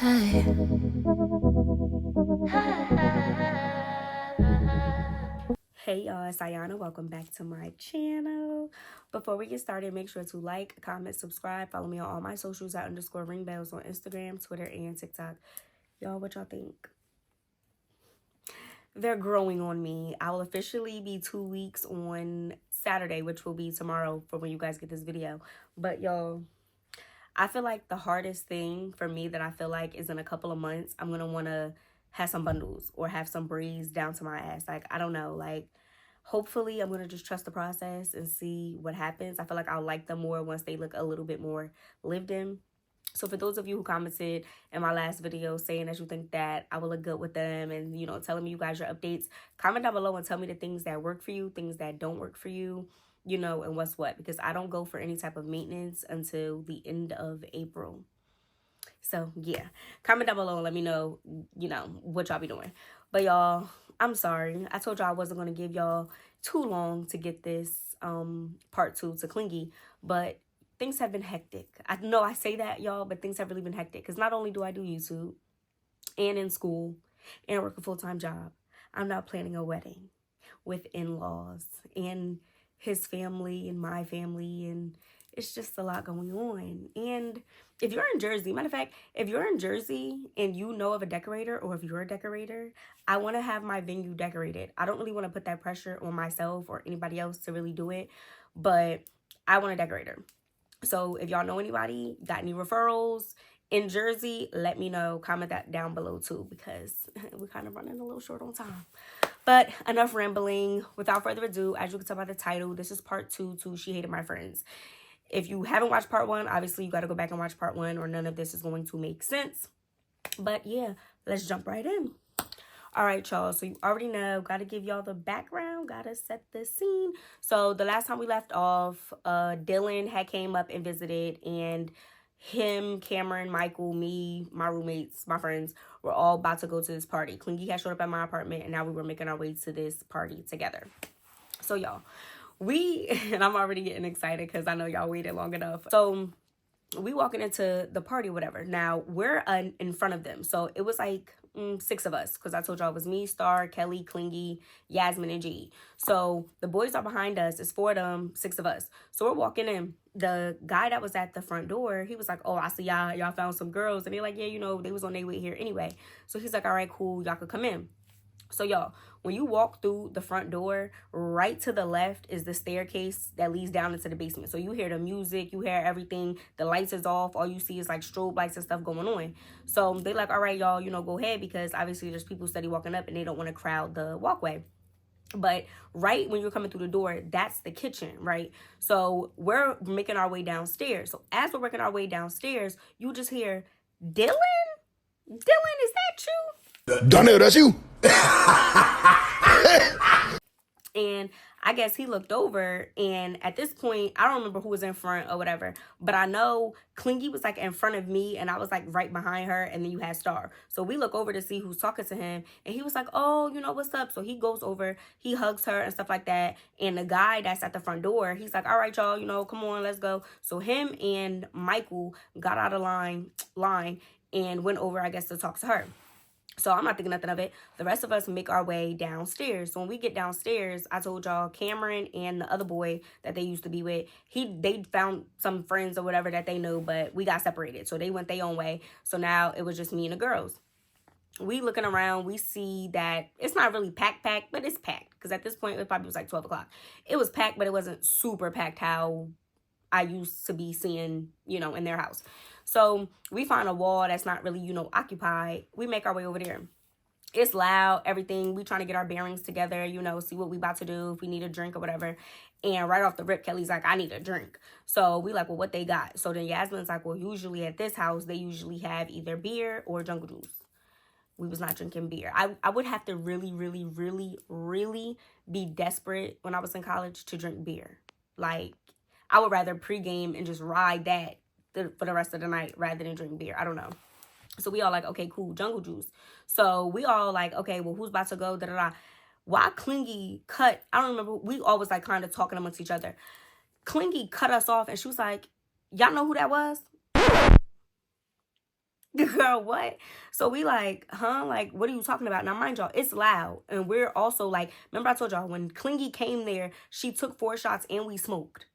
Hey. Hey y'all, it's Ayanna. Welcome back to my channel. Before we get started, make sure to like, comment, subscribe. Follow me on all my socials at _ringbells on Instagram, Twitter, and TikTok. Y'all, what y'all think? They're growing on me. I will officially be 2 weeks on Saturday, which will be tomorrow for when you guys get this video. But y'all, I feel like the hardest thing for me that I feel like is in a couple of months, I'm going to want to have some bundles or have some braids down to my ass. Like, I don't know. Like, hopefully I'm going to just trust the process and see what happens. I feel like I'll like them more once they look a little bit more lived in. So for those of you who commented in my last video saying that you think that I will look good with them and, you know, telling me you guys your updates, comment down below and tell me the things that work for you, things that don't work for you, you know, and what's what. Because I don't go for any type of maintenance until the end of April. So, yeah. Comment down below and let me know, you know, what y'all be doing. But, y'all, I'm sorry. I told y'all I wasn't going to give y'all too long to get this part 2 to Clingy. But things have been hectic. I know I say that, y'all, but things have really been hectic. Because not only do I do YouTube and in school and work a full-time job, I'm now planning a wedding with in-laws and his family and my family, and it's just a lot going on. And if you're in Jersey, matter of fact, if you're in Jersey and you know of a decorator, or if you're a decorator, I want to have my venue decorated. I don't really want to put that pressure on myself or anybody else to really do it, but I want a decorator. So if y'all know anybody, got any referrals in Jersey, let me know. Comment that down below too, because we're kind of running a little short on time. But enough rambling. Without further ado, as you can tell by the title, this is part 2 to She Hated My Friends. If you haven't watched part 1, obviously you got to go back and watch part 1 or none of this is going to make sense. But yeah, let's jump right in. All right, y'all. So you already know, got to give y'all the background, got to set the scene. So the last time we left off, Dylan had came up and visited, and him, Cameron, Michael, me, my roommates, my friends, were all about to go to this party. Clingy had showed up at my apartment, and now we were making our way to this party together. So y'all, and I'm already getting excited because I know y'all waited long enough. So we walking into the party, whatever. Now we're in front of them. So it was like 6 of us, because I told y'all it was me, Star, Kelly, Clingy, Yasmin, and G. So the boys are behind us. It's 4 of them, 6 of us. So we're walking in. The guy that was at the front door, he was like, oh, I see y'all found some girls. And they're like, yeah, you know, they was on their way here anyway. So he's like, all right, cool, y'all could come in. So y'all, when you walk through the front door, right to the left is the staircase that leads down into the basement. So you hear the music, you hear everything, the lights is off, all you see is like strobe lights and stuff going on. So they like, all right, y'all, you know, go ahead, because obviously there's people steady walking up and they don't want to crowd the walkway. But right when you're coming through the door, that's the kitchen, right? So we're making our way downstairs. So as we're working our way downstairs, you just hear, Dylan? Dylan, is that you? Darnell, that's you. And I guess he looked over, and at this point, I don't remember who was in front or whatever, but I know Clingy was like in front of me, and I was like right behind her, and then you had Star. So we look over to see who's talking to him, and he was like, oh, you know, what's up? So he goes over, he hugs her and stuff like that, and the guy that's at the front door, he's like, all right, y'all, you know, come on, let's go. So him and Michael got out of line and went over, I guess, to talk to her. So I'm not thinking nothing of it. The rest of us make our way downstairs. So when we get downstairs, I told y'all Cameron and the other boy that they used to be with, they found some friends or whatever that they knew, but we got separated. So they went their own way. So now it was just me and the girls. We looking around, we see that it's not really packed, but it's packed. Because at this point, it probably was like 12 o'clock. It was packed, but it wasn't super packed how I used to be seeing, you know, in their house. So we find a wall that's not really, you know, occupied. We make our way over there. It's loud, everything. We trying to get our bearings together, you know, see what we about to do, if we need a drink or whatever. And right off the rip, Kelly's like, I need a drink. So we like, well, what they got? So then Yasmin's like, well, usually at this house, they usually have either beer or jungle juice. We was not drinking beer. I would have to really, really, really, really be desperate when I was in college to drink beer. Like, I would rather pregame and just ride that for the rest of the night rather than drink beer. I don't know. So we all like, okay, cool, jungle juice. So we all like, okay, well, who's about to go? Da da da. Why Clingy cut? I don't remember. We always like kind of talking amongst each other. Clingy cut us off, and she was like, y'all know who that was? girl, what? So we like, huh? Like, what are you talking about? Now, mind y'all, it's loud. And we're also like, remember I told y'all, when Clingy came there, she took 4 shots and we smoked.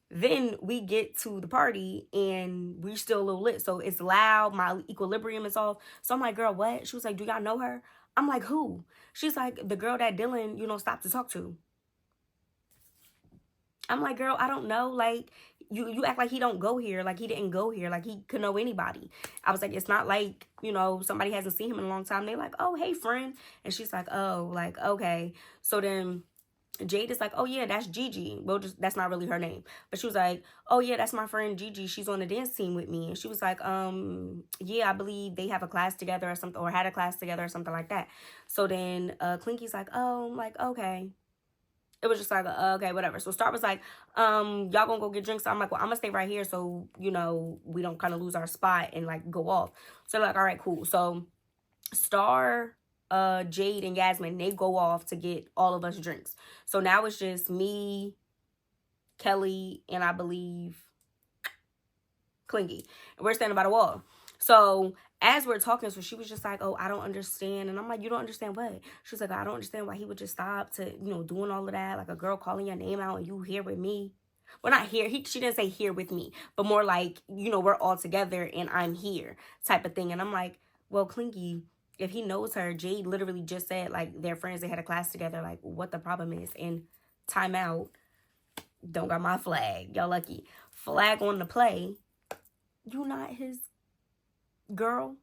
Then we get to the party and we're still a little lit. So it's loud. My equilibrium is off. So I'm like, girl, what? She was like, do y'all know her? I'm like, who? She's like, the girl that Dylan, stopped to talk to. I'm like, girl, I don't know. Like, you act like he don't go here. Like, he didn't go here. Like, he could know anybody. I was like, it's not like, somebody hasn't seen him in a long time. They like, oh, hey, friend. And she's like, oh, like, okay. So then Jade is like, oh, yeah, that's Gigi. Well, that's not really her name. But she was like, oh, yeah, that's my friend Gigi. She's on the dance team with me. And she was like, yeah, I believe they have a class together or something, or had a class together or something like that. So then Clinky's like, oh, like, okay. It was just like, okay, whatever. So Star was like, y'all gonna go get drinks? So I'm like, well, I'm gonna stay right here so, we don't kind of lose our spot and, like, go off. So they're like, all right, cool. So Star, Jade, and Yasmin, they go off to get all of us drinks. So now it's just me, Kelly, and I believe Clingy. And we're standing by the wall. So as we're talking, so she was just like, oh, I don't understand. And I'm like, you don't understand what? She was like, I don't understand why he would just stop to, doing all of that. Like a girl calling your name out and you here with me. Well, not here. She didn't say here with me, but more like, we're all together and I'm here type of thing. And I'm like, well, Clingy, if he knows her, Jade literally just said, like, they're friends. They had a class together. Like, what the problem is? And time out. Don't got my flag. Y'all lucky. Flag on the play. You not his girl?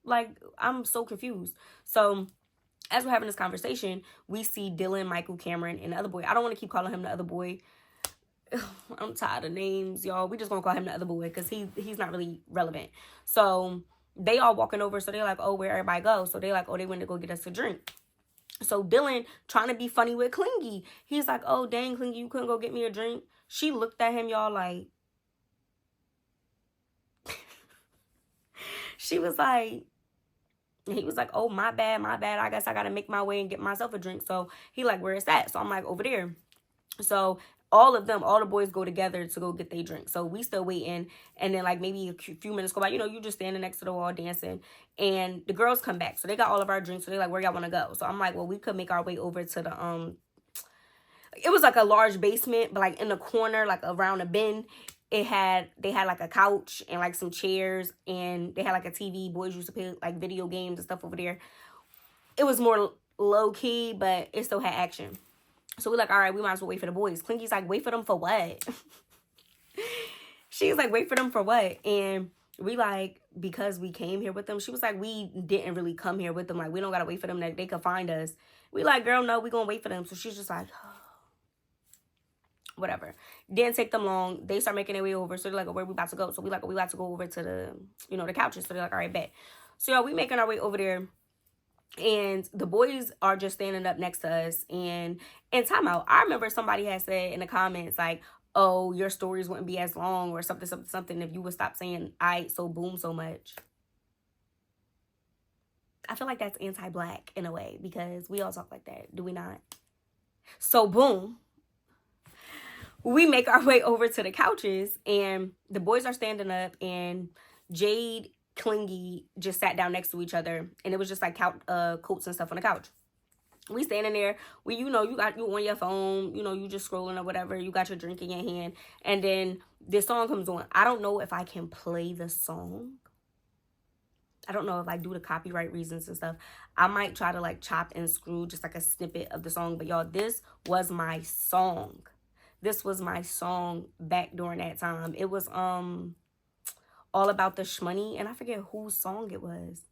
Like, I'm so confused. So as we're having this conversation, we see Dylan, Michael, Cameron, and the other boy. I don't want to keep calling him the other boy. I'm tired of names, y'all. We just gonna call him the other boy because he's not really relevant. So they all walking over. So they're like, oh, where everybody go? So they like, oh, they went to go get us a drink. So Dylan trying to be funny with Clingy. He's like, oh, dang, Clingy, you couldn't go get me a drink? She looked at him, y'all, like, she was like, he was like, oh, my bad. I guess I got to make my way and get myself a drink. So he like, where is that? So I'm like, over there. So all the boys go together to go get their drink. So we still waiting. And then like maybe a few minutes go by, you just standing next to the wall dancing. And the girls come back. So they got all of our drinks. So they're like, where y'all want to go? So I'm like, well, we could make our way over to the, it was like a large basement, but like in the corner, like around a bend. They had like a couch and like some chairs, and they had like a TV. Boys used to play like video games and stuff over there. It was more low key, but it still had action. So we're like, all right, we might as well wait for the boys. Clingy's like, wait for them for what? She's like, wait for them for what? And we like, because we came here with them. She was like, we didn't really come here with them. Like, we don't gotta wait for them that they could find us. We like, girl, no, we gonna wait for them. So she's just like, whatever. Didn't take them long. They start making their way over. So they're like, oh, where we about to go? So we like, we about to go over to the, the couches. So they're like, all right, bet. So y'all, we making our way over there. And the boys are just standing up next to us. And in timeout, I remember somebody had said in the comments, like, oh, your stories wouldn't be as long or something if you would stop saying I so boom so much. I feel like that's anti-black in a way because we all talk like that. Do we not? So boom. We make our way over to the couches and the boys are standing up and Jade, Clingy just sat down next to each other and it was just like coats and stuff on the couch. We standing there. You got you on your phone, you just scrolling or whatever. You got your drink in your hand. And then this song comes on. I don't know if I can play the song. I don't know if I do the copyright reasons and stuff. I might try to like chop and screw just like a snippet of the song. But y'all, this was my song. This was my song back during that time. It was all about the shmoney, and I forget whose song it was.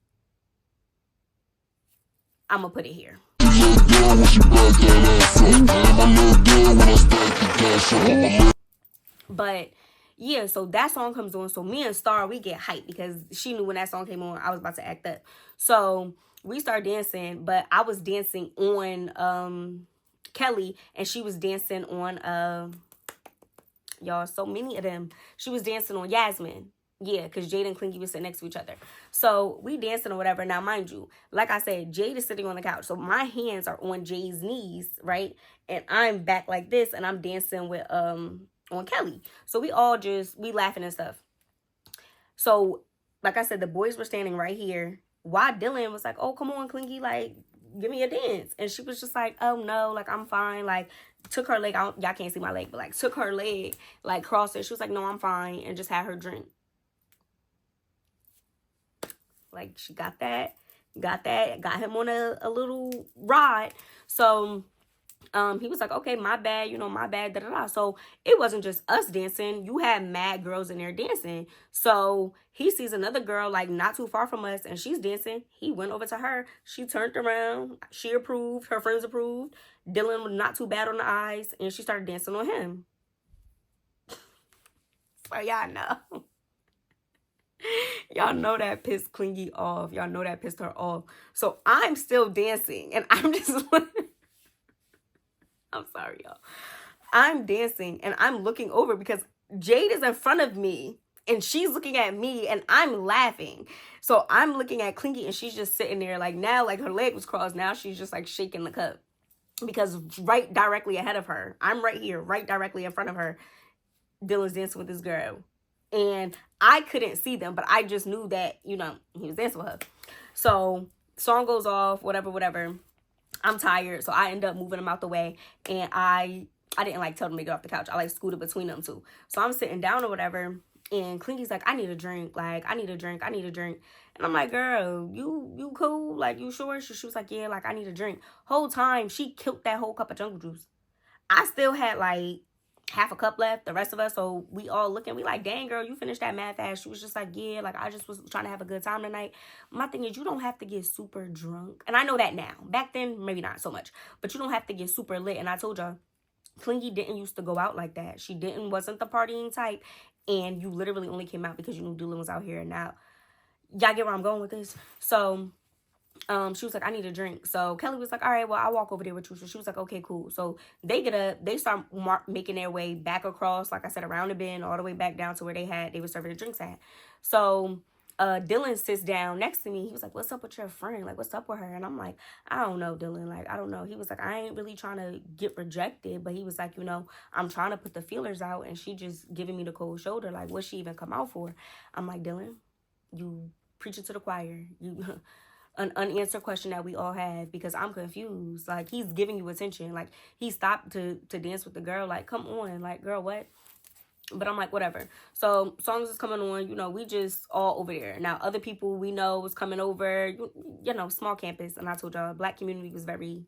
I'm gonna put it here. But yeah, so that song comes on. So me and Star, we get hyped because she knew when that song came on, I was about to act up. So we start dancing, but I was dancing on Kelly, and she was dancing on y'all, so many of them. She was dancing on Yasmin. Yeah, because Jade and Clingy was sitting next to each other. So we dancing or whatever. Now, mind you, like I said, Jade is sitting on the couch. So my hands are on Jade's knees, right? And I'm back like this, and I'm dancing with on Kelly. So we laughing and stuff. So like I said, the boys were standing right here. Why Dylan was like, oh, come on, Clingy, like, give me a dance. And she was just like, oh, no, like, I'm fine. Like, took her leg out. Y'all can't see my leg, but, like, took her leg, like, crossed it. She was like, no, I'm fine. And just had her drink. Like, she got got him on a little ride. So he was like, okay, my bad, my bad, da da da. So it wasn't just us dancing. You had mad girls in there dancing. So he sees another girl like not too far from us and she's dancing. He went over to her. She turned around. She approved. Her friends approved. Dylan was not too bad on the eyes and she started dancing on him. So y'all know. Y'all know that pissed Clingy off. Y'all know that pissed her off. So I'm still dancing and I'm just like, I'm sorry, y'all. I'm dancing and I'm looking over because Jade is in front of me and she's looking at me and I'm laughing. So I'm looking at Clingy and she's just sitting there like now, like her leg was crossed. Now she's just like shaking the cup because right directly ahead of her, I'm right here, right directly in front of her, Dylan's dancing with this girl. And I couldn't see them, but I just knew that, he was dancing with her. So song goes off, whatever. I'm tired, so I end up moving them out the way, and I didn't like tell them to get off the couch. I like scooted between them two. So I'm sitting down or whatever, and Clingy's like, I need a drink. Like, I need a drink. And I'm like, girl, you cool? Like, you sure? She was like, yeah, like, I need a drink. Whole time, she killed that whole cup of jungle juice. I still had, like, half a cup left, the rest of us, so we all looking, we like, dang girl, you finished that mad fast. She was just like, yeah, like I just was trying to have a good time tonight. My thing is, you don't have to get super drunk, and I know that now. Back then, maybe not so much, but you don't have to get super lit. And I told y'all, Clingy didn't used to go out like that. She wasn't the partying type, and you literally only came out because you knew Dylan was out here. And now, y'all get where I'm going with this? So she was like, I need a drink. So Kelly was like, all right, well, I'll walk over there with you. So she was like, okay, cool. So they get up, they start making their way back across, like I said, around the bend, all the way back down to where they were serving the drinks at. So Dylan sits down next to me. He was like, what's up with your friend? Like, what's up with her? And I'm like, I don't know, Dylan. Like, I don't know. He was like, I ain't really trying to get rejected. But he was like, I'm trying to put the feelers out. And she just giving me the cold shoulder. Like, what's she even come out for? I'm like, Dylan, you preaching to the choir. You... an unanswered question that we all have, because I'm confused. Like, he's giving you attention. Like, he stopped to dance with the girl. Like, come on. Like, girl, what? But I'm like, whatever. So songs is coming on. We just all over there. Now, other people we know was coming over. Small campus. And I told y'all, black community was very...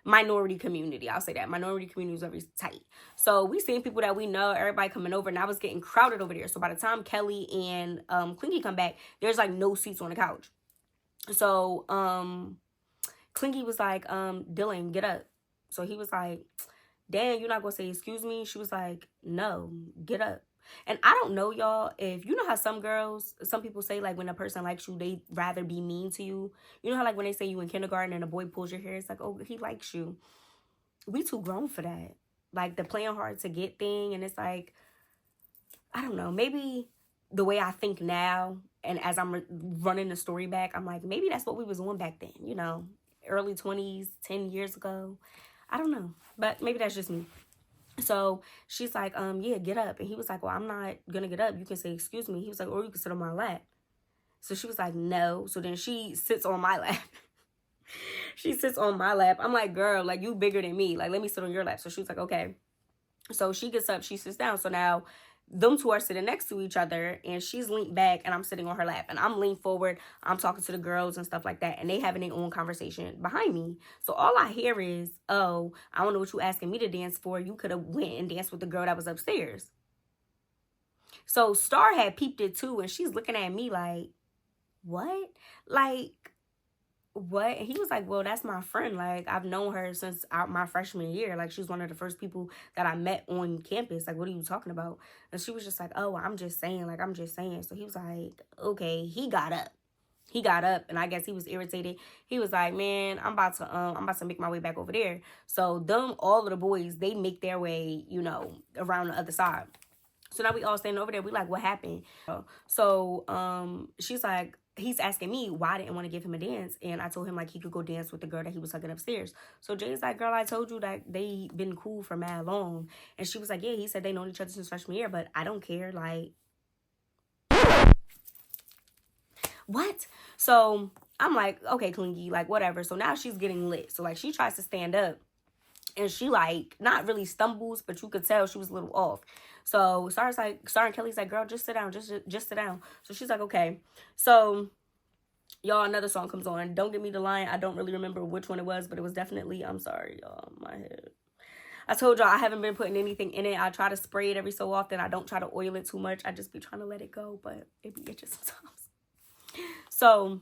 minority community, I'll say that. Minority community was very tight. So we seen people that we know, everybody coming over, and I was getting crowded over there. So by the time Kelly and Clingy come back, there's like no seats on the couch. So, Clingy was like, Dylan, get up. So he was like, Dan, you're not going to say excuse me? She was like, no, get up. And I don't know, y'all, if you know how some people say, like, when a person likes you, they rather be mean to you. You know how, like, when they say you in kindergarten and a boy pulls your hair, it's like, oh, he likes you. We too grown for that. Like, the playing hard to get thing. And it's like, I don't know, maybe the way I think now, and as I'm running the story back, I'm like, maybe that's what we was on back then, early 20s, 10 years ago. I don't know, but maybe that's just me. So she's like, yeah, get up. And he was like, well, I'm not going to get up. You can say, excuse me. He was like, or you can sit on my lap. So she was like, no. So then she sits on my lap. She sits on my lap. I'm like, girl, like, you bigger than me. Like, let me sit on your lap. So she was like, okay. So she gets up, she sits down. So now them two are sitting next to each other, and she's leaned back and I'm sitting on her lap, and I'm leaned forward. I'm talking to the girls and stuff like that, and they having their own conversation behind me. So all I hear is, oh, I don't know what you asking me to dance for. You could have went and danced with the girl that was upstairs. So Star had peeped it too, and she's looking at me like, what? Like, what? And he was like, well, that's my friend. Like, I've known her since my freshman year. Like, she's one of the first people that I met on campus. Like, what are you talking about? And she was just like, oh, I'm just saying. Like, I'm just saying. So he was like, okay. He got up, and I guess he was irritated. He was like, man, I'm about to make my way back over there. So all of the boys, they make their way, around the other side. So now we all standing over there. We like, what happened? So she's like, he's asking me why I didn't want to give him a dance. And I told him, like, he could go dance with the girl that he was hugging upstairs. So Jay's like, girl, I told you that they been cool for mad long. And she was like, yeah, he said they known each other since freshman year, but I don't care. Like, what? So I'm like, okay, Clingy, like, whatever. So now she's getting lit. So, like, she tries to stand up. And she, like, not really stumbles, but you could tell she was a little off. So Sarah and Kelly's like, girl, just sit down. Just sit down. So she's like, okay. So, y'all, another song comes on. Don't Get Me the Line. I don't really remember which one it was, but it was definitely, I'm sorry, y'all, my head. I told y'all I haven't been putting anything in it. I try to spray it every so often. I don't try to oil it too much. I just be trying to let it go, but it be itching sometimes. So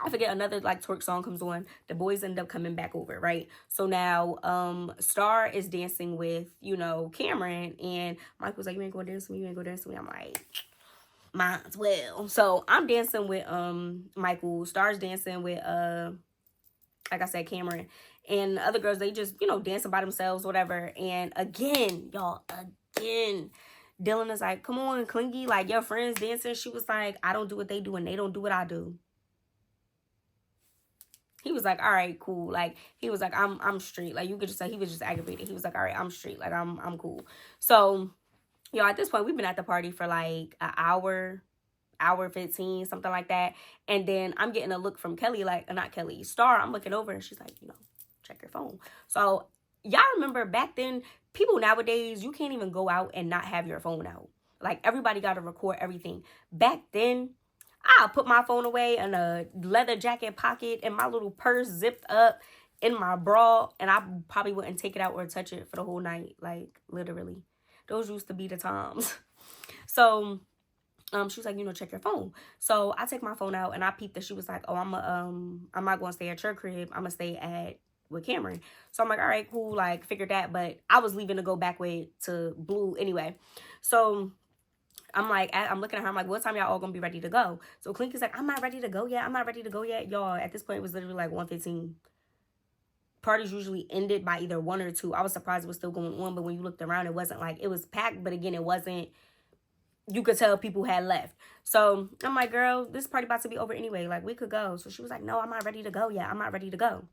I forget, another like twerk song comes on. The boys end up coming back over, right? So now Star is dancing with, you know, Cameron, and Mike was like, you ain't gonna dance with me, you ain't gonna dance with me. I'm like, might as well. So I'm dancing with Michael. Star's dancing with like I said, Cameron. And the other girls, they just, you know, dancing by themselves, whatever. And again, y'all, Dylan is like, come on, Clingy, like, your friends dancing. She was like, I don't do what they do, and they don't do what I do. He was like, all right, cool. Like, he was like, I'm straight. Like, you could just say he was just aggravated. He was like, all right, I'm straight. Like, I'm cool. So, y'all, at this point, we've been at the party for like an hour 15, something like that. And then I'm getting a look from Kelly, like, not Kelly, Star. I'm looking over, and she's like, you know, check your phone. So y'all remember back then, people nowadays, you can't even go out and not have your phone out. Like, everybody got to record everything. Back then, I'll put my phone away in a leather jacket pocket and my little purse zipped up in my bra, and I probably wouldn't take it out or touch it for the whole night. Like, literally. Those used to be the times. So she was like, you know, check your phone. So I take my phone out, and I peeped that she was like, oh, I'm not going to stay at your crib. I'm going to stay with Cameron. So I'm like, all right, cool. Like, figured that. But I was leaving to go back to Blue anyway. So I'm like, I'm looking at her. I'm like, what time y'all all going to be ready to go? So Clinky's like, I'm not ready to go yet. I'm not ready to go yet. Y'all, at this point, it was literally like 1:15. Parties usually ended by either 1 or 2. I was surprised it was still going on. But when you looked around, it wasn't like, it was packed. But again, it wasn't, you could tell people had left. So I'm like, girl, this party about to be over anyway. Like, we could go. So she was like, no, I'm not ready to go yet. I'm not ready to go.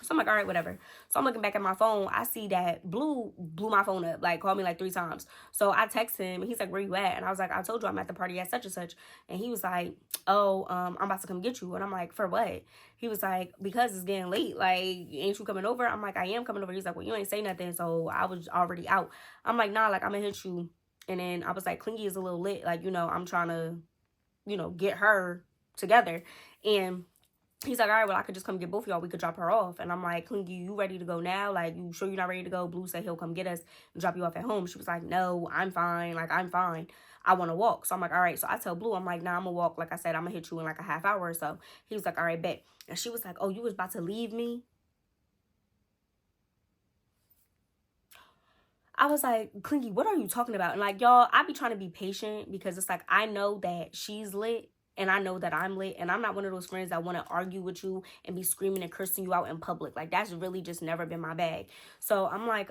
So I'm like, all right, whatever. So I'm looking back at my phone. I see that Blue blew my phone up, like, called me like 3 times. So I text him, and he's like, where you at? And I was like, I told you I'm at the party at such and such. And he was like, oh, I'm about to come get you. And I'm like, for what? He was like, because it's getting late. Like, ain't you coming over? I'm like, I am coming over. He's like, well, you ain't say nothing. So I was already out. I'm like, nah, like, I'm gonna hit you. And then I was like, Clingy is a little lit. Like, you know, I'm trying to, you know, get her together. And he's like, all right, well, I could just come get both of y'all. We could drop her off. And I'm like, Clingy, you ready to go now? Like, you sure you're not ready to go? Blue said he'll come get us and drop you off at home. She was like, no, I'm fine. Like, I'm fine. I want to walk. So I'm like, all right. So I tell Blue, I'm like, nah, I'm going to walk. Like I said, I'm going to hit you in like a half hour or so. He was like, all right, bet. And she was like, oh, you was about to leave me? I was like, Clingy, what are you talking about? And like, y'all, I be trying to be patient because it's like, I know that she's lit and I know that I'm lit. And I'm not one of those friends that want to argue with you and be screaming and cursing you out in public. Like, that's really just never been my bag. So I'm like,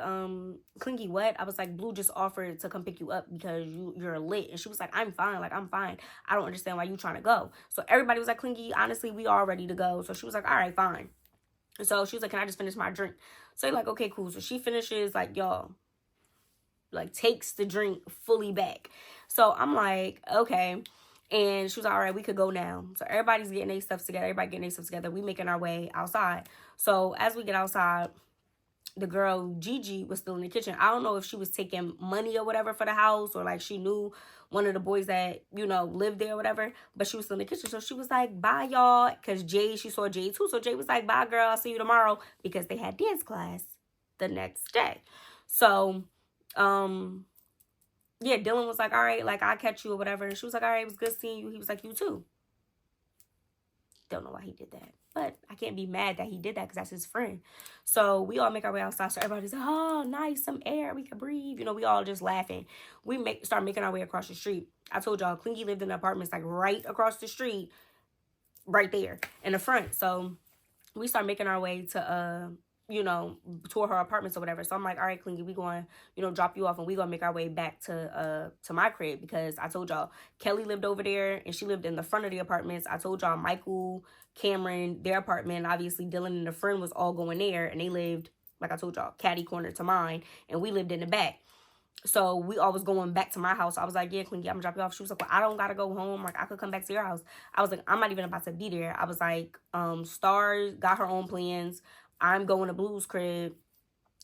Clingy, what? I was like, Blue just offered to come pick you up because you're lit. And she was like, I'm fine. Like, I'm fine. I don't understand why you trying to go. So everybody was like, Clingy, honestly, we all ready to go. So she was like, all right, fine. And so she was like, can I just finish my drink? So you're like, okay, cool. So she finishes, like, y'all, like, takes the drink fully back. So I'm like, okay. And she was like, all right, we could go now. So everybody's getting their stuff together. Everybody getting their stuff together. We making our way outside. So as we get outside, the girl Gigi was still in the kitchen. I don't know if she was taking money or whatever for the house, or like she knew one of the boys that, you know, lived there or whatever, but she was still in the kitchen. So she was like, bye, y'all. Because she saw Jay too. So Jay was like, bye, girl. I'll see you tomorrow, because they had dance class the next day. So yeah, Dylan was like, all right, like, I'll catch you or whatever. And she was like, all right, it was good seeing you. He was like, you too. Don't know why he did that, but I can't be mad that he did that because that's his friend. So we all make our way outside. So everybody's like, oh, nice, some air, we can breathe. You know, we all just laughing. We start making our way across the street. I told y'all, Clingy lived in the apartments like right across the street, right there in the front. So we start making our way to you know, toward her apartments or whatever. So I'm like, all right, Clingy, we going, you know, drop you off, and we gonna make our way back to my crib, because I told y'all Kelly lived over there and she lived in the front of the apartments. I told y'all Michael, Cameron, their apartment, obviously Dylan and a friend was all going there, and they lived, like I told y'all, catty corner to mine, and we lived in the back. So we all was going back to my house. I was like, yeah, Clingy, I'm gonna drop you off. She was like, well, I don't gotta go home. Like, I could come back to your house. I was like, I'm not even about to be there. I was like, Star got her own plans. I'm going to Blue's crib.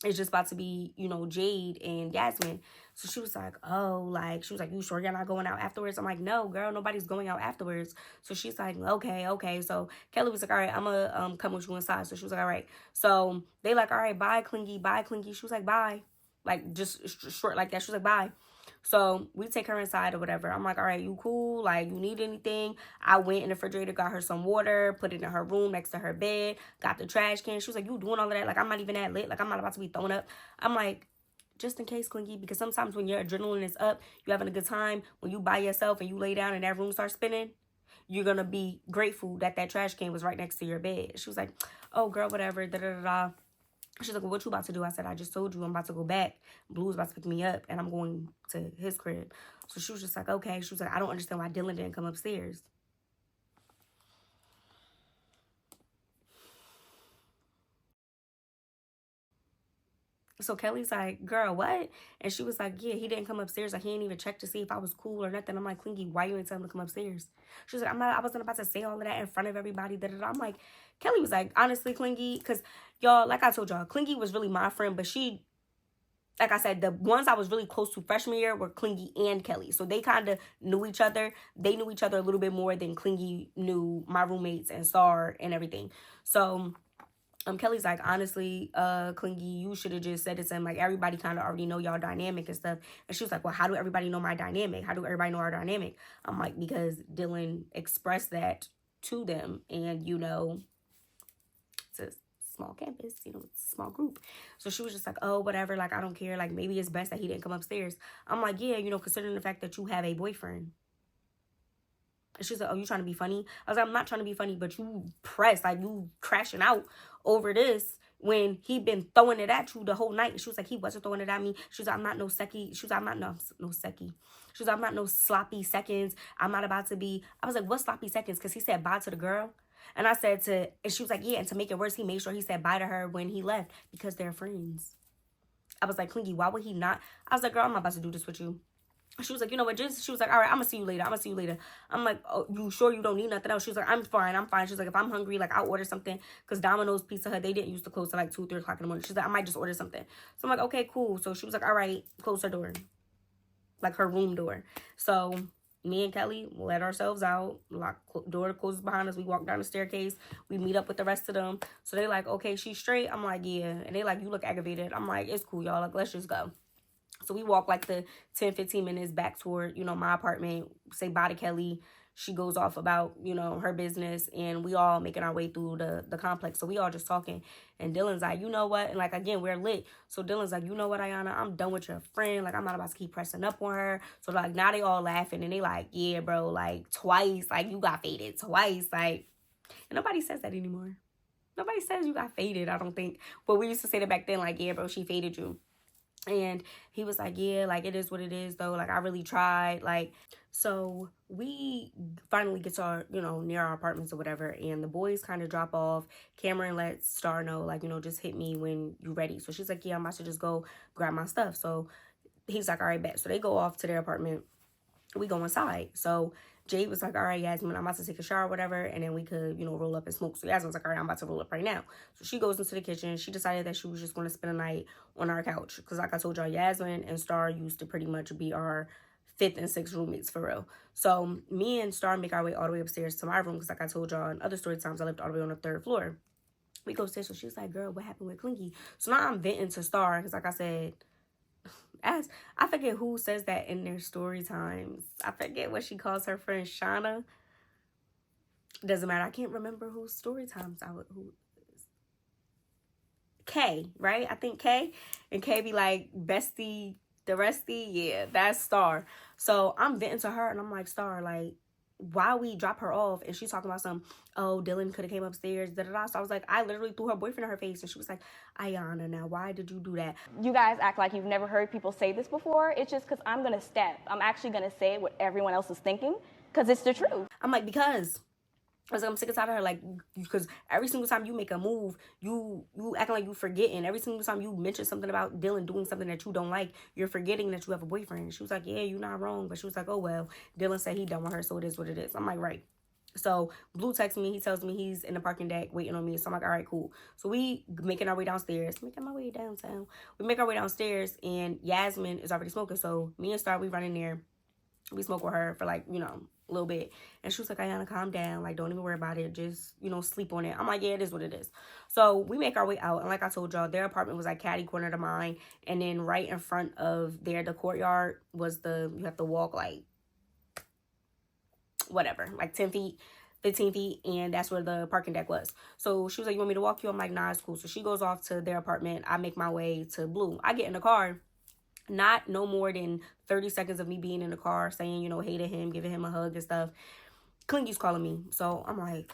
It's just about to be, you know, Jade and Yasmin. So she was like, oh, like, she was like, you sure you're not going out afterwards? I'm like, no, girl, nobody's going out afterwards. So she's like, okay. So Kelly was like, all right, I'm gonna come with you inside. So she was like, all right. So they like, all right, bye, Clingy, bye, Clingy. She was like, bye. Like, just short like that. She was like, bye. So we take her inside or whatever. I'm like, all right, you cool? Like, you need anything? I went in the refrigerator, got her some water, put it in her room next to her bed, got the trash can. She was like, you doing all of that? Like, I'm not even that lit. Like, I'm not about to be thrown up. I'm like, just in case, Clingy, because sometimes when your adrenaline is up, you're having a good time. When you by yourself and you lay down and that room starts spinning, you're going to be grateful that that trash can was right next to your bed. She was like, oh, girl, whatever, da-da-da-da. She's like, well, what you about to do? I said, I just told you I'm about to go back. Blue's about to pick me up, and I'm going to his crib. So she was just like, okay. She was like, I don't understand why Dylan didn't come upstairs. So Kelly's like, girl, what? And she was like, yeah, he didn't come upstairs. Like, he didn't even check to see if I was cool or nothing. I'm like, Clingy, why you didn't tell him to come upstairs? She was like, I wasn't about to say all of that in front of everybody. Da-da-da. I'm like, Kelly was like, honestly, Clingy, because y'all, like I told y'all, Clingy was really my friend, but she, like I said, the ones I was really close to freshman year were Clingy and Kelly. So they kind of knew each other. They knew each other a little bit more than Clingy knew my roommates and Star and everything. So Kelly's like, honestly, Clingy, you should have just said it to him. Like, everybody kind of already know y'all dynamic and stuff. And she was like, well, how do everybody know my dynamic? How do everybody know our dynamic? I'm like, because Dylan expressed that to them. And, you know, it's a small campus, you know, it's a small group. So she was just like, oh, whatever. Like, I don't care. Like, maybe it's best that he didn't come upstairs. I'm like, yeah, you know, considering the fact that you have a boyfriend. And she's like, oh, you trying to be funny? I was like, I'm not trying to be funny, but you pressed, like, you crashing out over this when he been throwing it at you the whole night. She was like, he wasn't throwing it at me. She was like, I'm not no secky. She was like, I'm not no secky. She was like, I'm not no sloppy seconds. I'm not about to be. I was like, what sloppy seconds? Because he said bye to the girl. And I said and she was like, yeah. And to make it worse, he made sure he said bye to her when he left because they're friends. I was like, Clingy, why would he not? I was like, girl, I'm not about to do this with you. She was like, you know what, just, she was like, all right, I'm gonna see you later. I'm like, oh, you sure you don't need nothing else? She was like, I'm fine. She was like, if I'm hungry, like, I'll order something. Because Domino's, Pizza Hut, they didn't used to close till like 2, 3 o'clock in the morning. She's like, I might just order something. So I'm like, okay, cool. So she was like, all right, close her door. Like, her room door. So me and Kelly let ourselves out. Door closes behind us. We walk down the staircase. We meet up with the rest of them. So they like, okay, she's straight. I'm like, yeah. And they like, you look aggravated. I'm like, it's cool, y'all. Like, let's just go. So we walk like the 10, 15 minutes back toward, you know, my apartment, say bye to Kelly. She goes off about, you know, her business, and we all making our way through the complex. So we all just talking, and Dylan's like, you know what? And like, again, we're lit. So Dylan's like, you know what, Ayanna? I'm done with your friend. Like, I'm not about to keep pressing up on her. So like, now they all laughing, and they like, yeah, bro, like twice, like you got faded twice. Like, and nobody says that anymore. Nobody says you got faded, I don't think. But we used to say that back then, like, yeah, bro, she faded you. And he was like, yeah, like, it is what it is, though. Like, I really tried. Like, so we finally get to our, you know, near our apartments or whatever. And the boys kind of drop off. Cameron lets Star know, like, you know, just hit me when you're ready. So she's like, yeah, I'm about to just go grab my stuff. So he's like, all right, bet. So they go off to their apartment. We go inside. So Jade was like, all right, Yasmin, I'm about to take a shower or whatever, and then we could, you know, roll up and smoke. So Yasmin's like, all right, I'm about to roll up right now. So she goes into the kitchen. She decided that she was just going to spend a night on our couch. Because like I told y'all, Yasmin and Star used to pretty much be our 5th and 6th roommates for real. So me and Star make our way all the way upstairs to my room. Because like I told y'all in other story times, I lived all the way on the 3rd floor. We go upstairs. So she was like, girl, what happened with Clingy? So now I'm venting to Star. Because like I said, I forget who says that in their story times. I forget what she calls her friend Shauna. Doesn't matter. I can't remember whose story times Kay, right? I think Kay. And Kay be like, bestie, the restie. Yeah, that's Star. So I'm venting to her and I'm like, Star, like, why we drop her off? And she's talking about some, oh, Dylan could have came upstairs, da-da-da. So I was like, I literally threw her boyfriend in her face. And she was like, Ayanna, now why did you do that? You guys act like you've never heard people say this before. It's just because I'm going to step. I'm actually going to say what everyone else is thinking because it's the truth. I'm like, because I was like, I'm sick and tired of her, like, because every single time you make a move, you acting like you forgetting. Every single time you mention something about Dylan doing something that you don't like, you're forgetting that you have a boyfriend. She was like, yeah, you're not wrong. But she was like, oh, well, Dylan said he done with her, so it is what it is. I'm like, right. So Blue texts me. He tells me he's in the parking deck waiting on me. So I'm like, all right, cool. So we making our way downstairs. Making my way downtown. We make our way downstairs, and Yasmin is already smoking. So me and Star, we run in there. We smoke with her for like, a little bit. And she was like, Ayanna, calm down. Like, don't even worry about it. Just, sleep on it. I'm like, yeah, it is what it is. So we make our way out. And like I told y'all, their apartment was like catty corner to mine. And then right in front of there, the courtyard was you have to walk like, whatever, like 10 feet. 15 feet, and that's where the parking deck was. So she was like, you want me to walk you? I'm like, nah, it's cool. So she goes off to their apartment. I make my way to Blue. I get in the car. Not no more than 30 seconds of me being in the car saying, hey to him, giving him a hug and stuff. Clingy's calling me. So I'm like,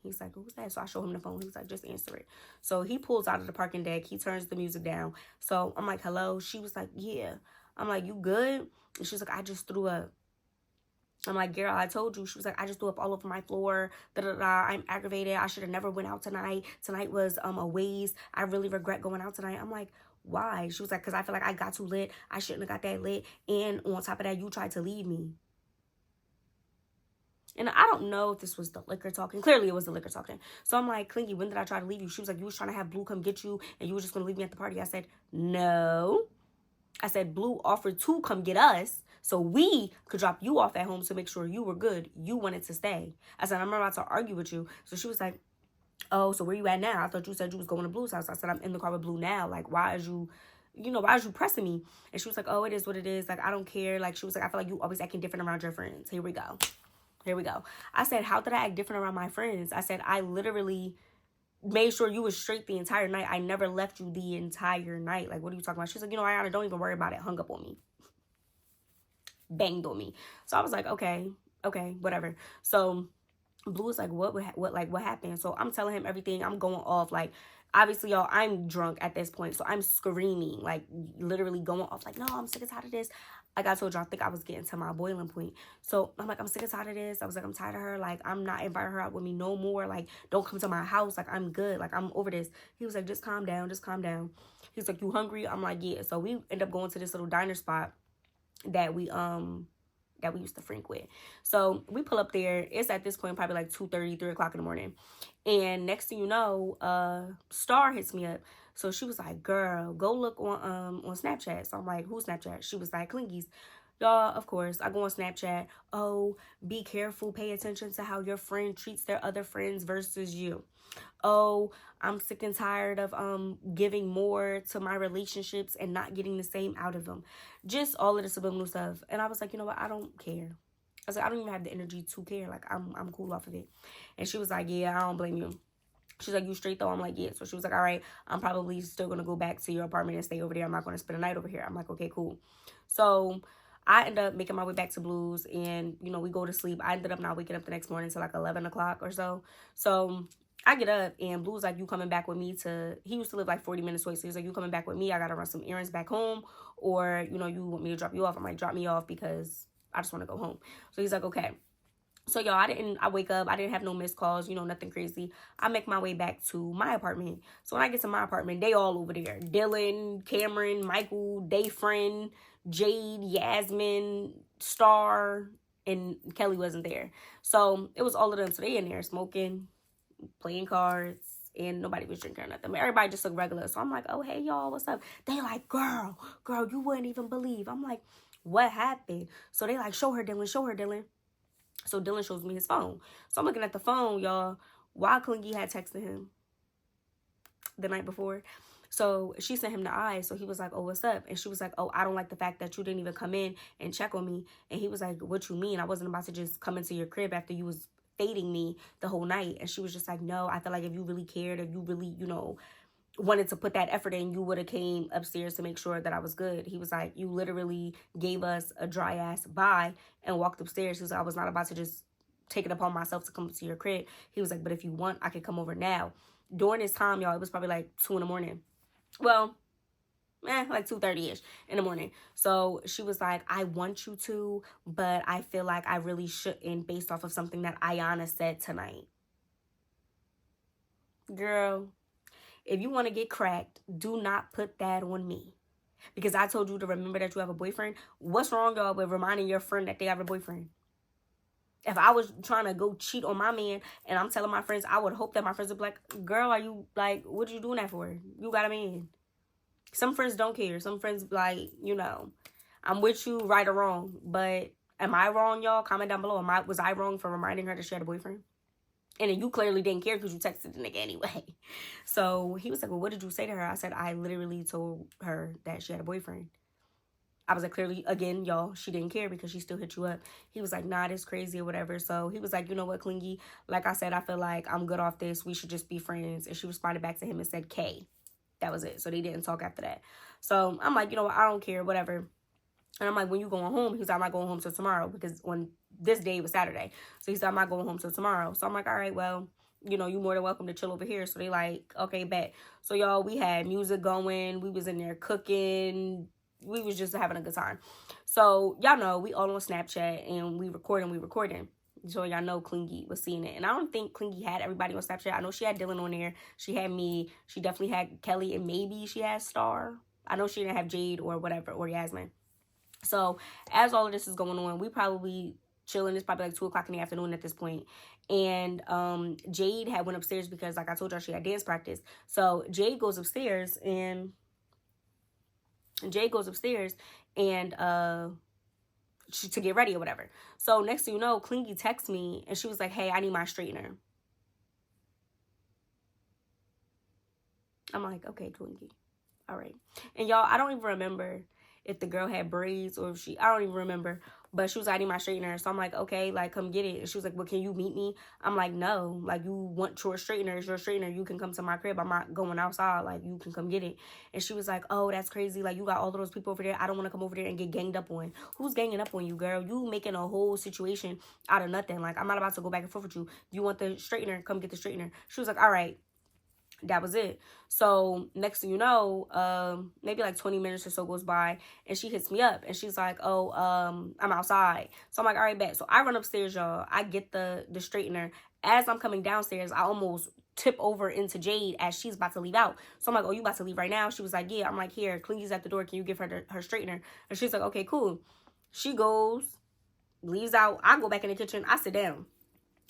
he's like, who's that? So I show him the phone. He's like, just answer it. So he pulls out of the parking deck. He turns the music down. So I'm like, hello? She was like, yeah. I'm like, you good? And she's like, I just threw up. I'm like, girl, I told you. She was like, I just threw up all over my floor. I'm aggravated. I should have never went out tonight. Tonight was a waste. I really regret going out tonight. I'm like, why? She was like, because I feel like I got too lit. I shouldn't have got that lit. And on top of that, you tried to leave me. And I don't know if this was the liquor talking. Clearly, it was the liquor talking. So I'm like, Clingy, when did I try to leave you? She was like, you was trying to have Blue come get you, and you were just going to leave me at the party. I said, no. I said, Blue offered to come get us so we could drop you off at home to make sure you were good. You wanted to stay. I said, I'm not about to argue with you. So she was like, oh, so where you at now? I thought you said you was going to Blue's house. I said, I'm in the car with Blue now. Like, why is you pressing me? And she was like, oh, it is what it is. Like, I don't care. Like, she was like, I feel like you always acting different around your friends. Here we go. I said, how did I act different around my friends? I said, I literally made sure you was straight the entire night. I never left you the entire night. Like, what are you talking about? She's like, Ayanna, don't even worry about it. Hung up on me. Banged on me. So I was like, okay, whatever. So Blue was like, what happened? So I'm telling him everything. I'm going off. Like, obviously, y'all, I'm drunk at this point. So I'm screaming, like, literally going off. Like, no, I'm sick and tired of this. Like I told y'all, I think I was getting to my boiling point. So I'm like, I'm sick and tired of this. I was like, I'm tired of her. Like, I'm not inviting her out with me no more. Like, don't come to my house. Like, I'm good. Like, I'm over this. He was like, just calm down. Just calm down. He's like, you hungry? I'm like, yeah. So we end up going to this little diner spot that we used to freak with. So we pull up there. It's at this point probably like 2:30, 3 o'clock in the morning. And next thing you know, Star hits me up. So she was like, girl, go look on Snapchat. So I'm like, who's Snapchat? She was like, Clingy's. Y'all, of course, I go on Snapchat. Oh, be careful. Pay attention to how your friend treats their other friends versus you. Oh, I'm sick and tired of giving more to my relationships and not getting the same out of them. Just all of the subliminal stuff. And I was like, you know what? I don't care. I was like, I don't even have the energy to care. Like, I'm cool off of it. And she was like, yeah, I don't blame you. She's like, you straight though? I'm like, yeah. So she was like, all right, I'm probably still going to go back to your apartment and stay over there. I'm not going to spend a night over here. I'm like, okay, cool. So I ended up making my way back to Blue's, and, we go to sleep. I ended up not waking up the next morning until like 11 o'clock or so. So I get up, and Blue's like, you coming back with me he used to live like 40 minutes away. So he's like, you coming back with me? I got to run some errands back home, or, you want me to drop you off? I'm like, drop me off because I just want to go home. So he's like, okay. So, y'all, I wake up. I didn't have no missed calls, nothing crazy. I make my way back to my apartment. So when I get to my apartment, they all over there. Dylan, Cameron, Michael, Dayfriend, Jade, Yasmin, Star, and Kelly wasn't there. So it was all of them. So they in there smoking, playing cards, and nobody was drinking or nothing. Everybody just looked regular. So I'm like, oh, hey, y'all, what's up? They like, girl, you wouldn't even believe. I'm like, what happened? So they like, show her, Dylan. So Dylan shows me his phone. So I'm looking at the phone, y'all, while Clingy had texted him the night before. So she sent him the eyes. So he was like, oh, what's up? And she was like, oh, I don't like the fact that you didn't even come in and check on me. And he was like, what you mean? I wasn't about to just come into your crib after you was fading me the whole night. And she was just like, no, I feel like if you really cared, if you really, wanted to put that effort in, you would have came upstairs to make sure that I was good. He was like, you literally gave us a dry ass bye and walked upstairs. He was like, I was not about to just take it upon myself to come to your crib. He was like, but if you want, I could come over now. During this time, y'all, it was probably like 2 in the morning. Well, like 2:30ish in the morning. So she was like, I want you to, but I feel like I really shouldn't based off of something that Ayanna said tonight. Girl, if you want to get cracked, do not put that on me. Because I told you to remember that you have a boyfriend. What's wrong, y'all, with reminding your friend that they have a boyfriend? If I was trying to go cheat on my man and I'm telling my friends, I would hope that my friends would be like, girl, are you, like, what are you doing that for? You got a man. Some friends don't care. Some friends, like, you know, I'm with you, right or wrong. But am I wrong, y'all? Comment down below. Was I wrong for reminding her that she had a boyfriend? And then you clearly didn't care because you texted the nigga anyway. So he was like, well, what did you say to her? I said, I literally told her that she had a boyfriend. I was like, clearly, again, y'all, she didn't care because she still hit you up. He was like, nah, that's crazy or whatever. So he was like, you know what, Clingy? Like I said, I feel like I'm good off this. We should just be friends. And she responded back to him and said, K. That was it. So they didn't talk after that. So I'm like, you know what? I don't care, whatever. And I'm like, when you going home? He was like, I'm not going home till tomorrow because on this day was Saturday. So he said, I'm not going home till tomorrow. So I'm like, all right, well, you know, you more than welcome to chill over here. So they like, okay, bet. So y'all, we had music going. We was in there cooking. We was just having a good time. So y'all know we all on Snapchat and we recording. So y'all know Clingy was seeing it. And I don't think Clingy had everybody on Snapchat. I know she had Dylan on there. She had me. She definitely had Kelly and maybe she had Star. I know she didn't have Jade or whatever or Yasmin. So as all of this is going on, we probably chilling. It's probably like 2 o'clock in the afternoon at this point. And Jade had went upstairs because, like I told y'all, she had dance practice. So Jade goes upstairs and to get ready or whatever. So next thing you know, Clingy texts me and she was like, hey, I need my straightener. I'm like, okay, Clingy. All right. And y'all, I don't even remember if the girl had braids or if I don't even remember. But she was like, I need my straightener. So I'm like, okay, like, come get it. And she was like, well, can you meet me? I'm like, no. Like, you want your straightener. It's your straightener. You can come to my crib. I'm not going outside. Like, you can come get it. And she was like, oh, that's crazy. Like, you got all of those people over there. I don't want to come over there and get ganged up on. Who's ganging up on you, girl? You making a whole situation out of nothing. Like, I'm not about to go back and forth with you. You want the straightener? Come get the straightener. She was like, all right. That was it. So next thing you know, maybe like 20 minutes or so goes by and she hits me up and she's like, oh, I'm outside. So I'm like, all right, bet. So I run upstairs, y'all. I get the straightener. As I'm coming downstairs, I almost tip over into Jade as she's about to leave out. So I'm like, oh, you about to leave right now? She was like, yeah. I'm like, here, Clingy's at the door. Can you give her her straightener? And she's like, okay, cool. She goes, leaves out. I go back in the kitchen. I sit down.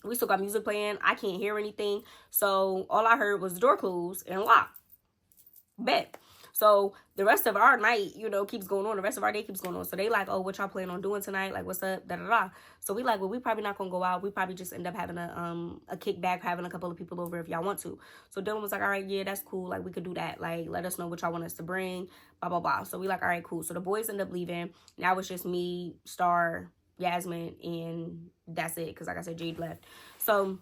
We still got music playing. I can't hear anything. So all I heard was the door close and lock. Bet. So the rest of our night, you know, keeps going on. The rest of our day keeps going on. So they like, oh, what y'all plan on doing tonight? Like, what's up? Da da da. So we like, well, we probably not gonna go out. We probably just end up having a kickback, having a couple of people over if y'all want to. So Dylan was like, all right, yeah, that's cool. Like, we could do that. Like, let us know what y'all want us to bring. Blah blah blah. So we like, all right, cool. So the boys end up leaving. Now it's just me, Star, Yasmin, and that's it. Cause like I said, Jade left. So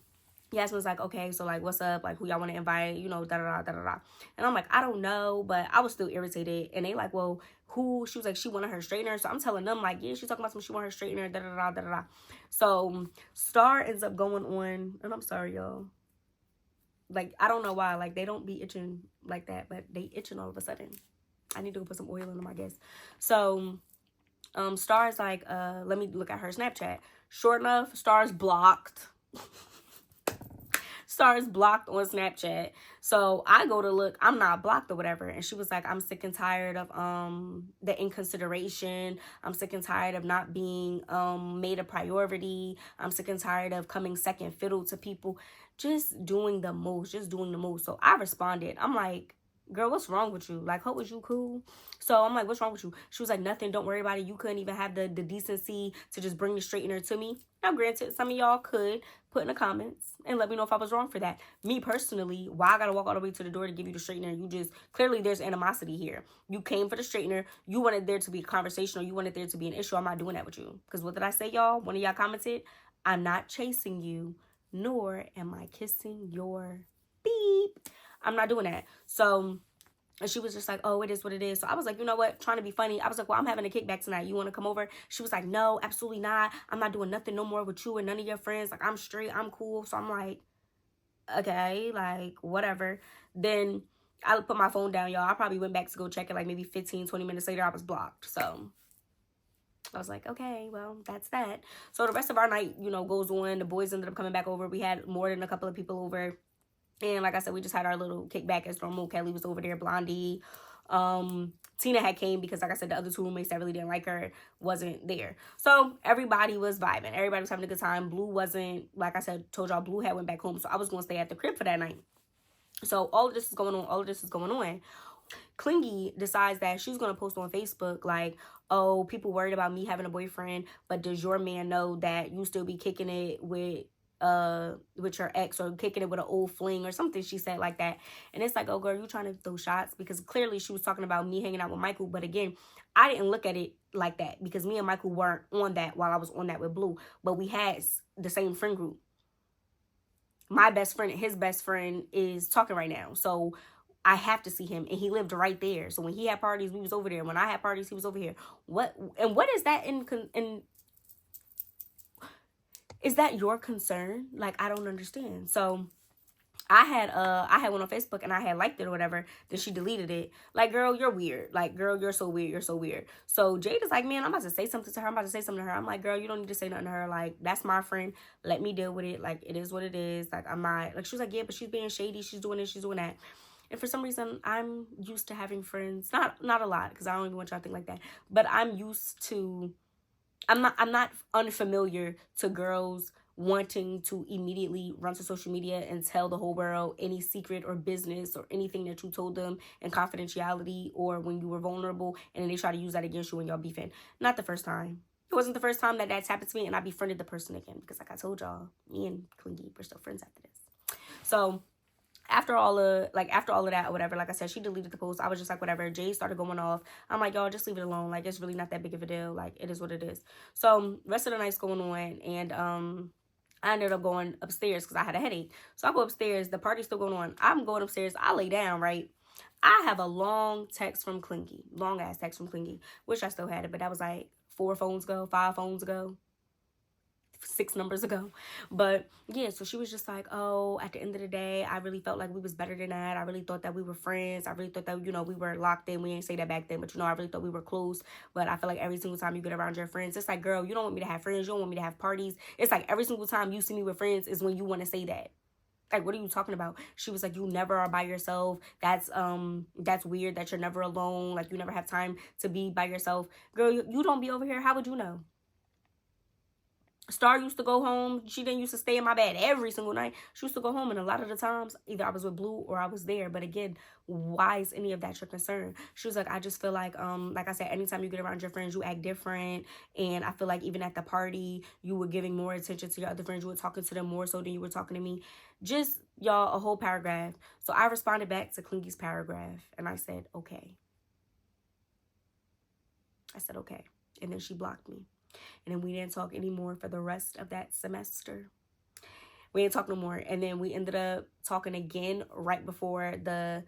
Yasmin's like, okay, so like, what's up? Like, who y'all want to invite? You know, da da da da da da. And I'm like, I don't know, but I was still irritated. And they like, well, who? She was like, she wanted her straightener. So I'm telling them like, yeah, she's talking about some. She want her straightener. Da da da da da da. So Star ends up going on, and I'm sorry, y'all. Like, I don't know why. Like, they don't be itching like that, but they itching all of a sudden. I need to go put some oil in them, I guess. So Star's like, let me look at her Snapchat. Sure enough, Star's blocked. Stars blocked on Snapchat. So I go to look, I'm not blocked or whatever. And she was like, I'm sick and tired of the inconsideration. I'm sick and tired of not being made a priority. I'm sick and tired of coming second fiddle to people. Just doing the most. So I responded. I'm like, girl, what's wrong with you? Like, was you cool? So I'm like, what's wrong with you? She was like, nothing, don't worry about it. You couldn't even have the decency to just bring the straightener to me. Now, granted, some of y'all could put in the comments and let me know if I was wrong for that. Me personally, why I gotta walk all the way to the door to give you the straightener? You just, clearly there's animosity here. You came for the straightener. You wanted there to be a conversation or you wanted there to be an issue. I'm not doing that with you. Because what did I say, y'all? One of y'all commented, I'm not chasing you, nor am I kissing your beep. I'm not doing that. So, and she was just like, oh, it is what it is. So I was like, you know what? Trying to be funny. I was like, well, I'm having a kickback tonight. You want to come over? She was like, no, absolutely not. I'm not doing nothing no more with you and none of your friends. Like, I'm straight. I'm cool. So I'm like, okay, like, whatever. Then I put my phone down, y'all. I probably went back to go check it like maybe 15-20 minutes later. I was blocked. So I was like, okay, well, that's that. So the rest of our night, you know, goes on. The boys ended up coming back over. We had more than a couple of people over. And like I said, we just had our little kickback as normal. Kelly was over there. Blondie. Tina had came because, like I said, the other two roommates that really didn't like her wasn't there. So everybody was vibing. Everybody was having a good time. Blue wasn't, like I said, told y'all, Blue had went back home. So I was going to stay at the crib for that night. So all of this is going on. All of this is going on. Clingy decides that she's going to post on Facebook like, oh, people worried about me having a boyfriend, but does your man know that you still be kicking it with your ex or kicking it with an old fling or something she said like that. And it's like, oh girl, you trying to throw shots? Because clearly she was talking about me hanging out with Michael. But again, I didn't look at it like that because me and Michael weren't on that while I was on that with Blue, but we had the same friend group. My best friend and his best friend is talking right now, so I have to see him, and he lived right there. So when he had parties, we was over there. When I had parties, he was over here. What is that in is that your concern? Like, I don't understand. So I had one on Facebook and I had liked it or whatever. Then she deleted it. Like, girl, you're weird. Like, girl, you're so weird. You're so weird. So Jade is like, man, I'm about to say something to her. I'm about to say something to her. I'm like, girl, you don't need to say nothing to her. Like, that's my friend. Let me deal with it. Like, it is what it is. Like, I'm not, like, she was like, yeah, but she's being shady. She's doing this. She's doing that. And for some reason, I'm used to having friends. Not a lot, because I don't even want y'all to think like that. But I'm used to, I'm not unfamiliar to girls wanting to immediately run to social media and tell the whole world any secret or business or anything that you told them in confidentiality or when you were vulnerable, and then they try to use that against you when y'all beefing. Not the first time. It wasn't the first time that that's happened to me, and I befriended the person again because, like I told y'all, me and Clingy were still friends after this. So after all of that or whatever, like I said, she deleted the post. I was just like, whatever. Jay started going off. I'm like, y'all, just leave it alone. Like, it's really not that big of a deal. Like, it is what it is. So rest of the night's going on, and I ended up going upstairs because I had a headache. So I go upstairs. The party's still going on. I'm going upstairs. I lay down, right? I have a long text from Clingy. Long-ass text from Clingy. Wish I still had it, but that was like 5 phones ago. 6 numbers ago. But yeah, so she was just like, oh, at the end of the day, I really felt like we was better than that. I really thought that we were friends. I really thought that, you know, we were locked in. We ain't say that back then, but, you know, I really thought we were close. But I feel like every single time you get around your friends, it's like, girl, you don't want me to have friends. You don't want me to have parties. It's like every single time you see me with friends is when you want to say that. Like, what are you talking about? She was like, you never are by yourself. That's weird that you're never alone. Like, you never have time to be by yourself. Girl, you don't be over here. How would you know? Star used to go home. She didn't used to stay in my bed every single night. She used to go home, and a lot of the times, either I was with Blue or I was there. But again, why is any of that your concern? She was like, I just feel like I said, anytime you get around your friends, you act different. And I feel like even at the party, you were giving more attention to your other friends. You were talking to them more so than you were talking to me. Just, y'all, a whole paragraph. So I responded back to Clingy's paragraph, and I said, okay. I said, okay. And then she blocked me. And then we didn't talk anymore for the rest of that semester. We didn't talk no more. And then we ended up talking again right before the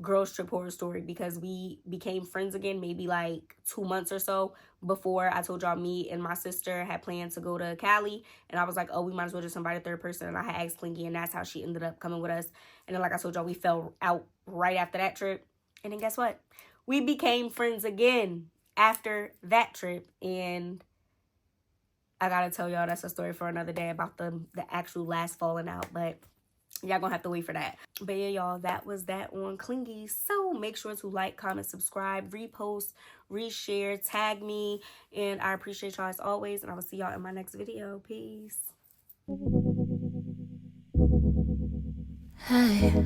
girls trip horror story, because we became friends again maybe like 2 months or so before I told y'all me and my sister had planned to go to Cali. And I was like, oh, we might as well just invite a third person. And I had asked Clingy, and that's how she ended up coming with us. And then, like I told y'all, we fell out right after that trip. And then guess what? We became friends again after that trip. And I gotta tell y'all, that's a story for another day about the actual last falling out. But y'all gonna have to wait for that. But yeah, y'all, that was that on Clingy. So make sure to like, comment, subscribe, repost, reshare, tag me. And I appreciate y'all as always. And I will see y'all in my next video. Peace. Hi.